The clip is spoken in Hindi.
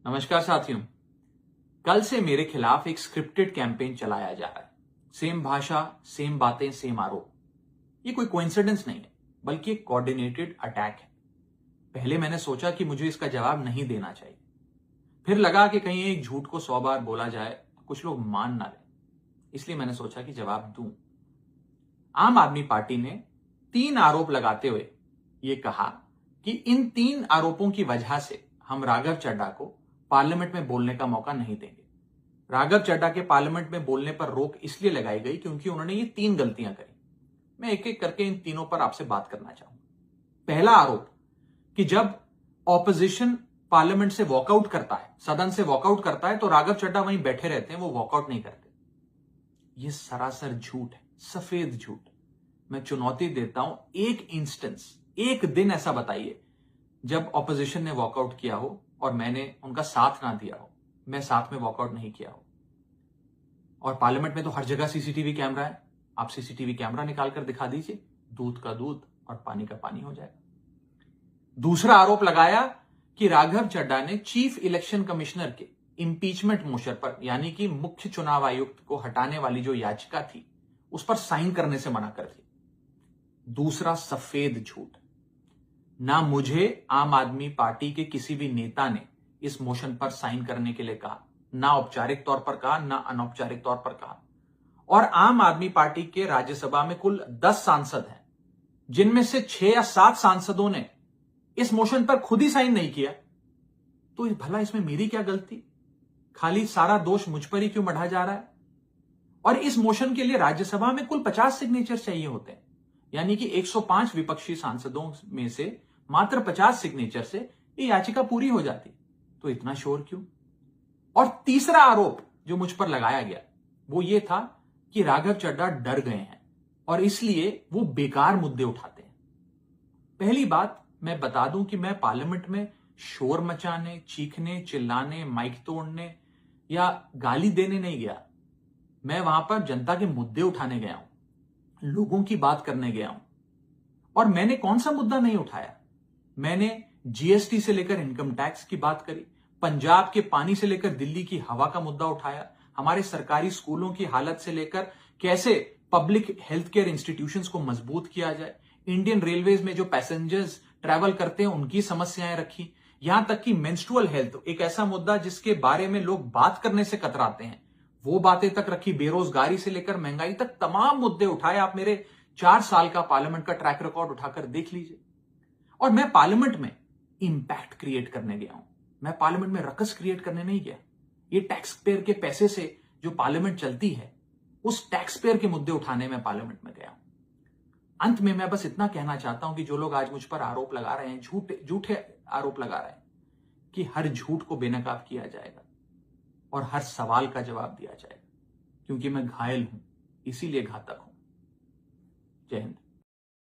नमस्कार साथियों। कल से मेरे खिलाफ एक स्क्रिप्टेड कैंपेन चलाया जा रहा है। सेम भाषा, सेम बातें, सेम आरोप। ये कोई कोइंसिडेंस नहीं है, बल्कि एक कोऑर्डिनेटेड अटैक है। पहले मैंने सोचा कि मुझे इसका जवाब नहीं देना चाहिए। फिर लगा कि कहीं एक झूठ को 100 बार बोला जाए तो कुछ लोग मान ना लें, इसलिए मैंने सोचा कि जवाब दूं। आम आदमी पार्टी ने 3 आरोप लगाते हुए यह कहा कि इन 3 आरोपों की वजह से हम राघव चड्ढा को पार्लियामेंट में बोलने का मौका नहीं देंगे। राघव चड्ढा के पार्लियामेंट में बोलने पर रोक इसलिए लगाई गई क्योंकि उन्होंने ये 3 गलतियां करी। मैं एक एक करके इन तीनों पर आपसे बात करना चाहूंगा। पहला आरोप कि जब ऑपोजिशन पार्लियामेंट से वॉकआउट करता है, सदन से वॉकआउट करता है, तो राघव चड्ढा वहीं बैठे रहते हैं, वो वॉकआउट नहीं करते। यह सरासर झूठ है, सफेद झूठ। मैं चुनौती देता हूं, एक इंस्टेंस, एक दिन ऐसा बताइए जब ऑपोजिशन ने वॉकआउट किया हो और मैंने उनका साथ ना दिया हो, मैं साथ में वॉकआउट नहीं किया हो। और पार्लियामेंट में तो हर जगह सीसीटीवी कैमरा है। आप सीसीटीवी कैमरा निकाल कर दिखा दीजिए, दूध का दूध और पानी का पानी हो जाएगा। दूसरा आरोप लगाया कि राघव चड्ढा ने चीफ इलेक्शन कमिश्नर के इंपीचमेंट मोशन पर, यानी कि मुख्य चुनाव आयुक्त को हटाने वाली जो याचिका थी, उस पर साइन करने से मना कर दिया। दूसरा सफेद झूठ। ना मुझे आम आदमी पार्टी के किसी भी नेता ने इस मोशन पर साइन करने के लिए कहा, ना औपचारिक तौर पर कहा, ना अनौपचारिक तौर पर कहा। और आम आदमी पार्टी के राज्यसभा में कुल 10 सांसद हैं, जिनमें से 6 या 7 सांसदों ने इस मोशन पर खुद ही साइन नहीं किया। तो भला इसमें मेरी क्या गलती? खाली सारा दोष मुझ पर ही क्यों मढ़ा जा रहा है? और इस मोशन के लिए राज्यसभा में कुल 50 सिग्नेचर चाहिए होते हैं, यानी कि 105 विपक्षी सांसदों में से मात्र 50 सिग्नेचर से ये याचिका पूरी हो जाती। तो इतना शोर क्यों? और तीसरा आरोप जो मुझ पर लगाया गया वो ये था कि राघव चड्ढा डर गए हैं और इसलिए वो बेकार मुद्दे उठाते हैं। पहली बात मैं बता दूं कि मैं पार्लियामेंट में शोर मचाने, चीखने, चिल्लाने, माइक तोड़ने या गाली देने नहीं गया। मैं वहां पर जनता के मुद्दे उठाने गया हूं, लोगों की बात करने गया हूं। और मैंने कौन सा मुद्दा नहीं उठाया? मैंने जीएसटी से लेकर इनकम टैक्स की बात करी, पंजाब के पानी से लेकर दिल्ली की हवा का मुद्दा उठाया, हमारे सरकारी स्कूलों की हालत से लेकर कैसे पब्लिक हेल्थ केयर इंस्टीट्यूशंस को मजबूत किया जाए, इंडियन रेलवेज में जो पैसेंजर्स ट्रैवल करते हैं उनकी समस्याएं रखी, यहां तक कि मेंस्ट्रुअल हेल्थ, एक ऐसा मुद्दा जिसके बारे में लोग बात करने से कतराते हैं, वो बातें तक रखी। बेरोजगारी से लेकर महंगाई तक तमाम मुद्दे उठाए। आप मेरे 4 साल का पार्लियामेंट का ट्रैक रिकॉर्ड उठाकर देख लीजिए। और मैं पार्लियामेंट में इंपैक्ट क्रिएट करने गया हूं, मैं पार्लियामेंट में रकस क्रिएट करने नहीं गया। ये टैक्स पेयर के पैसे से जो पार्लियामेंट चलती है, उस टैक्स पेयर के मुद्दे उठाने में पार्लियामेंट में गया हूं। अंत में मैं बस इतना कहना चाहता हूं कि जो लोग आज मुझ पर आरोप लगा रहे हैं, झूठे आरोप लगा रहे हैं, कि हर झूठ को बेनकाब किया जाएगा और हर सवाल का जवाब दिया जाएगा, क्योंकि मैं घायल हूं, इसीलिए घातक हूं। जय हिंद।